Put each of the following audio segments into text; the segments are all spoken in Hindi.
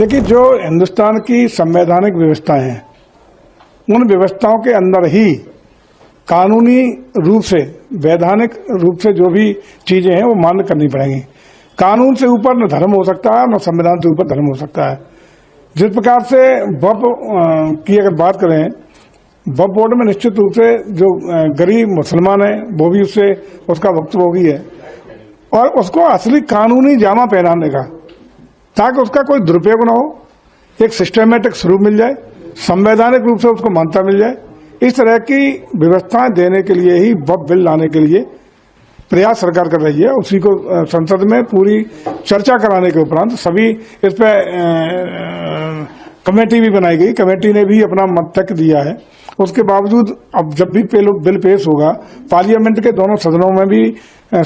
देखिए, जो हिंदुस्तान की संवैधानिक व्यवस्थाएं हैं, उन व्यवस्थाओं के अंदर ही कानूनी रूप से, वैधानिक रूप से जो भी चीजें हैं वो मान्य करनी पड़ेंगी। कानून से ऊपर न धर्म हो सकता है, न संविधान से ऊपर धर्म हो सकता है। जिस प्रकार से वक्फ की अगर बात करें, वक्फ बोर्ड में निश्चित रूप से जो गरीब मुसलमान है वो भी उससे उसका वक्तव्य है, और उसको असली कानूनी जामा पहनाने का, ताकि उसका कोई दुरुपयोग न हो, एक सिस्टमेटिक स्वरूप मिल जाए, संवैधानिक रूप से उसको मान्यता मिल जाए। इस तरह की व्यवस्थाएं देने के लिए ही वक्फ बिल लाने के लिए प्रयास सरकार कर रही है। उसी को संसद में पूरी चर्चा कराने के उपरांत सभी इस पर कमेटी भी बनाई गई। कमेटी ने भी अपना मत तक दिया है। उसके बावजूद अब जब भी बिल पेश होगा, पार्लियामेंट के दोनों सदनों में भी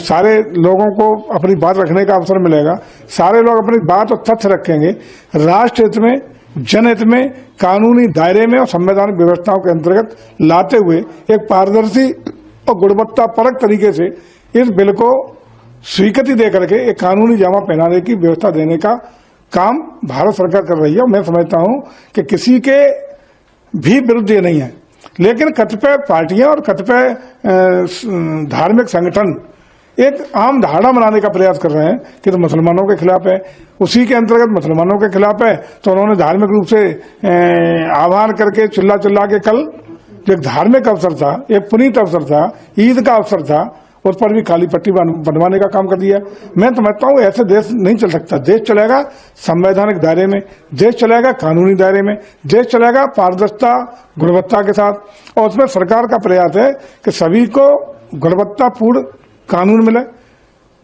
सारे लोगों को अपनी बात रखने का अवसर मिलेगा। सारे लोग अपनी बात और तथ्य रखेंगे। राष्ट्र हित में, जनहित में, कानूनी दायरे में और संवैधानिक व्यवस्थाओं के अंतर्गत लाते हुए एक पारदर्शी और गुणवत्ता परक तरीके से इस बिल को स्वीकृति देकर के एक कानूनी जामा पहनाने की व्यवस्था देने का काम भारत सरकार कर रही है। मैं समझता हूं कि किसी के भी विरुद्ध ये नहीं है, लेकिन कतिपय पार्टियां और कतिपय धार्मिक संगठन एक आम धारणा बनाने का प्रयास कर रहे हैं कि तो मुसलमानों के खिलाफ है, उसी के अंतर्गत मुसलमानों के खिलाफ है। तो उन्होंने धार्मिक रूप से आह्वान करके चिल्ला के कल जो एक धार्मिक अवसर था, एक पुनीत अवसर था, ईद का अवसर था, उस पर भी काली पट्टी बनवाने का काम कर दिया। मैं समझता हूँ ऐसे देश नहीं चल सकता। देश चलेगा संवैधानिक दायरे में, देश चलेगा कानूनी दायरे में, देश चलेगा पारदर्शिता गुणवत्ता के साथ। और उसमें सरकार का प्रयास है कि सभी को गुणवत्तापूर्ण कानून मिले।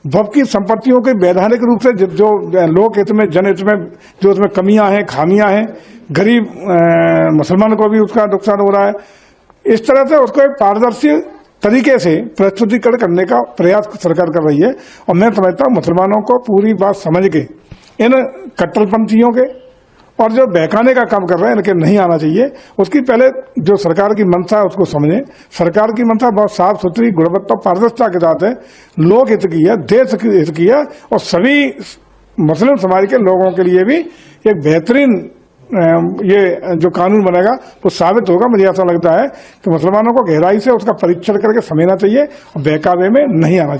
वक्फ की संपत्तियों के वैधानिक रूप से जो लोक हित में, जनहित में जो उसमें कमियां हैं, खामियां हैं, गरीब मुसलमान को भी उसका नुकसान हो रहा है। इस तरह से उसको एक पारदर्शी तरीके से प्रस्तुतिकरण करने का प्रयास सरकार कर रही है। और मैं समझता हूँ मुसलमानों को पूरी बात समझ के इन कट्टरपंथियों के और जो बहकाने का काम कर रहे हैं, इनके नहीं आना चाहिए। उसकी पहले जो सरकार की मंशा है उसको समझें। सरकार की मंशा बहुत साफ सुथरी, गुणवत्ता, पारदर्शिता के साथ है, लोक हित की है, देश हित की है, और सभी मुस्लिम समाज के लोगों के लिए भी एक बेहतरीन ये जो कानून बनेगा वो साबित होगा। मुझे ऐसा लगता है कि मुसलमानों को गहराई से उसका परीक्षण करके समझना चाहिए और बहकावे में नहीं आना चाहिए।